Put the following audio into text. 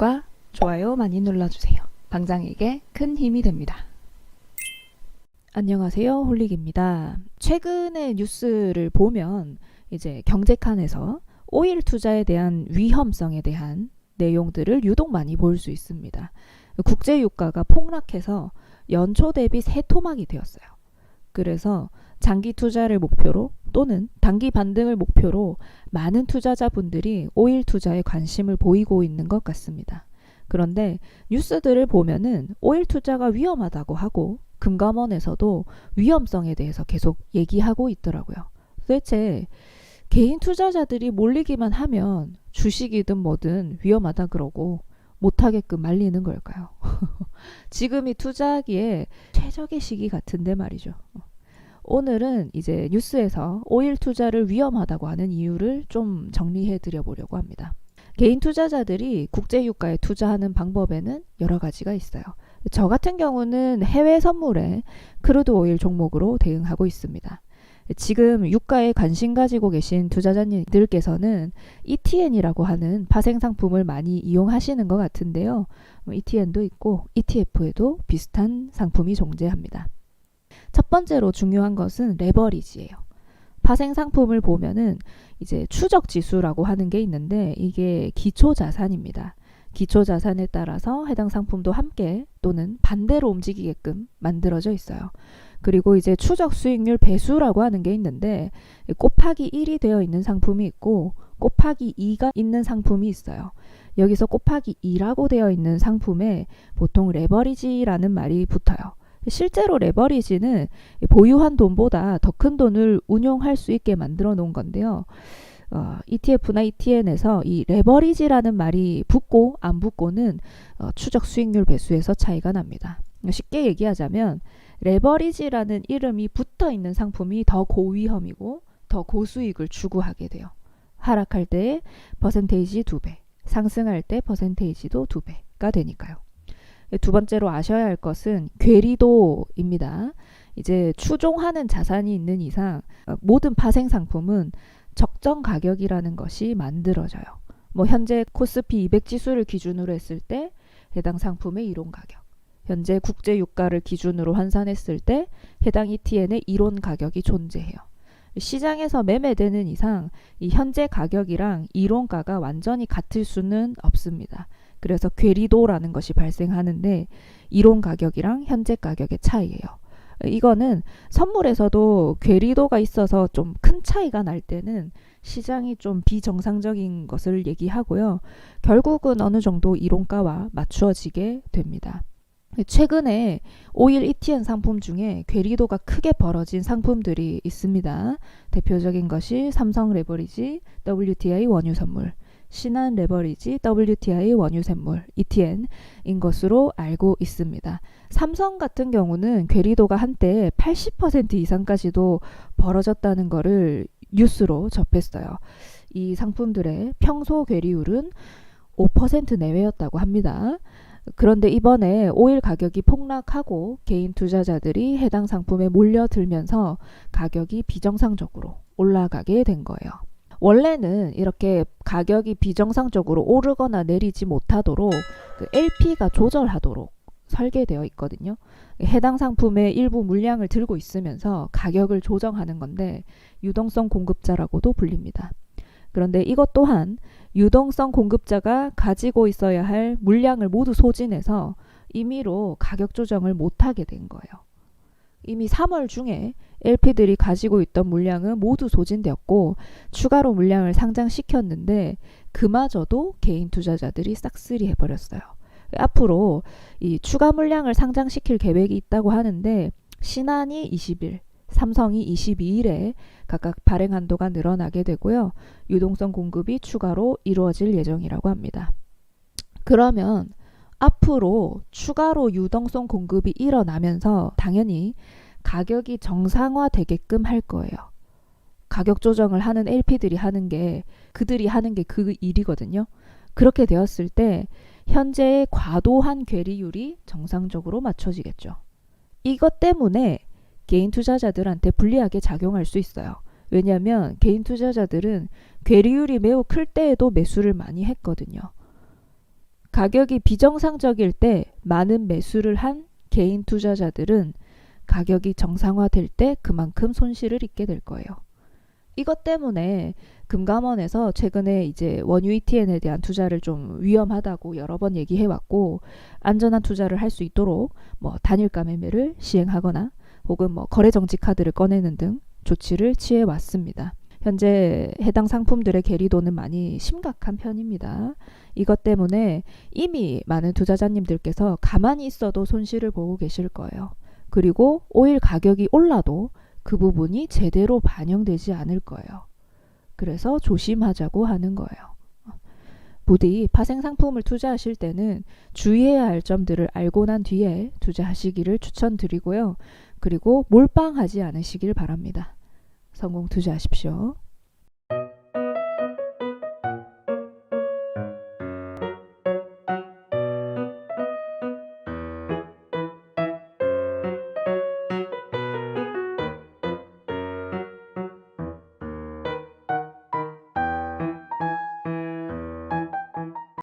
구독과 좋아요 많이 눌러주세요. 방장에게 큰 힘이 됩니다. 안녕하세요, 홀릭입니다. 최근의 뉴스를 보면 이제 경제칸에서 오일 투자에 대한 위험성에 대한 내용들을 유독 많이 볼 수 있습니다. 국제 유가가 폭락해서 연초 대비 새 토막이 되었어요. 그래서 장기 투자를 목표로 또는 단기 반등을 목표로 많은 투자자분들이 오일 투자에 관심을 보이고 있는 것 같습니다. 그런데 뉴스들을 보면은 오일 투자가 위험하다고 하고 금감원에서도 위험성에 대해서 계속 얘기하고 있더라고요. 도대체 개인 투자자들이 몰리기만 하면 주식이든 뭐든 위험하다 그러고 못하게끔 말리는 걸까요? 지금이 투자하기에 최적의 시기 같은데 말이죠. 오늘은 이제 뉴스에서 오일 투자를 위험하다고 하는 이유를 좀 정리해 드려 보려고 합니다. 개인 투자자들이 국제 유가에 투자하는 방법에는 여러 가지가 있어요. 저 같은 경우는 해외 선물에 크루드 오일 종목으로 대응하고 있습니다. 지금 유가에 관심 가지고 계신 투자자님들께서는 ETN이라고 하는 파생 상품을 많이 이용하시는 것 같은데요. ETN도 있고 ETF에도 비슷한 상품이 존재합니다. 첫 번째로 중요한 것은 레버리지예요. 파생 상품을 보면은 이제 추적 지수라고 하는 게 있는데 이게 기초 자산입니다. 기초 자산에 따라서 해당 상품도 함께 또는 반대로 움직이게끔 만들어져 있어요. 그리고 이제 추적 수익률 배수라고 하는 게 있는데 곱하기 1이 되어 있는 상품이 있고 곱하기 2가 있는 상품이 있어요. 여기서 곱하기 2라고 되어 있는 상품에 보통 레버리지라는 말이 붙어요. 실제로 레버리지는 보유한 돈보다 더 큰 돈을 운용할 수 있게 만들어 놓은 건데요. ETF나 ETN에서 이 레버리지라는 말이 붙고 안 붙고는 추적 수익률 배수에서 차이가 납니다. 쉽게 얘기하자면 레버리지라는 이름이 붙어 있는 상품이 더 고위험이고 더 고수익을 추구하게 돼요. 하락할 때 퍼센테이지 2배, 상승할 때 퍼센테이지도 2배가 되니까요. 두 번째로 아셔야 할 것은 괴리도입니다. 이제 추종하는 자산이 있는 이상 모든 파생 상품은 적정 가격이라는 것이 만들어져요. 현재 코스피 200 지수를 기준으로 했을 때 해당 상품의 이론 가격, 현재 국제 유가를 기준으로 환산했을 때 해당 ETN의 이론 가격이 존재해요. 시장에서 매매되는 이상 이 현재 가격이랑 이론가가 완전히 같을 수는 없습니다. 그래서 괴리도라는 것이 발생하는데 이론 가격이랑 현재 가격의 차이예요. 이거는 선물에서도 괴리도가 있어서 좀 큰 차이가 날 때는 시장이 좀 비정상적인 것을 얘기하고요. 결국은 어느 정도 이론가와 맞추어지게 됩니다. 최근에 오일 ETN 상품 중에 괴리도가 크게 벌어진 상품들이 있습니다. 대표적인 것이 삼성 레버리지, WTI 원유 선물, 신한 레버리지, WTI 원유 샘물, ETN인 것으로 알고 있습니다. 삼성 같은 경우는 괴리도가 한때 80% 이상까지도 벌어졌다는 것을 뉴스로 접했어요. 이 상품들의 평소 괴리율은 5% 내외였다고 합니다. 그런데 이번에 오일 가격이 폭락하고 개인 투자자들이 해당 상품에 몰려들면서 가격이 비정상적으로 올라가게 된 거예요. 원래는 이렇게 가격이 비정상적으로 오르거나 내리지 못하도록 LP가 조절하도록 설계되어 있거든요. 해당 상품의 일부 물량을 들고 있으면서 가격을 조정하는 건데 유동성 공급자라고도 불립니다. 그런데 이것 또한 유동성 공급자가 가지고 있어야 할 물량을 모두 소진해서 임의로 가격 조정을 못하게 된 거예요. 이미 3월 중에 LP들이 가지고 있던 물량은 모두 소진되었고 추가로 물량을 상장시켰는데 그마저도 개인 투자자들이 싹쓸이 해버렸어요. 앞으로 이 추가 물량을 상장시킬 계획이 있다고 하는데 신한이 20일, 삼성이 22일에 각각 발행 한도가 늘어나게 되고요. 유동성 공급이 추가로 이루어질 예정이라고 합니다. 그러면 앞으로 추가로 유동성 공급이 일어나면서 당연히 가격이 정상화되게끔 할 거예요. 가격 조정을 하는 LP들이 하는 게 그들이 하는 게 그 일이거든요. 그렇게 되었을 때 현재의 과도한 괴리율이 정상적으로 맞춰지겠죠. 이것 때문에 개인 투자자들한테 불리하게 작용할 수 있어요. 왜냐하면 개인 투자자들은 괴리율이 매우 클 때에도 매수를 많이 했거든요. 가격이 비정상적일 때 많은 매수를 한 개인 투자자들은 가격이 정상화될 때 그만큼 손실을 입게 될 거예요. 이것 때문에 금감원에서 최근에 이제 원유 ETN에 대한 투자를 좀 위험하다고 여러 번 얘기해 왔고, 안전한 투자를 할 수 있도록 뭐 단일가 매매를 시행하거나 혹은 뭐 거래 정지 카드를 꺼내는 등 조치를 취해 왔습니다. 현재 해당 상품들의 계리도는 많이 심각한 편입니다. 이것 때문에 이미 많은 투자자님들께서 가만히 있어도 손실을 보고 계실 거예요. 그리고 오일 가격이 올라도 그 부분이 제대로 반영되지 않을 거예요. 그래서 조심하자고 하는 거예요. 부디 파생 상품을 투자하실 때는 주의해야 할 점들을 알고 난 뒤에 투자하시기를 추천드리고요. 그리고 몰빵하지 않으시길 바랍니다. 성공 투자하십시오.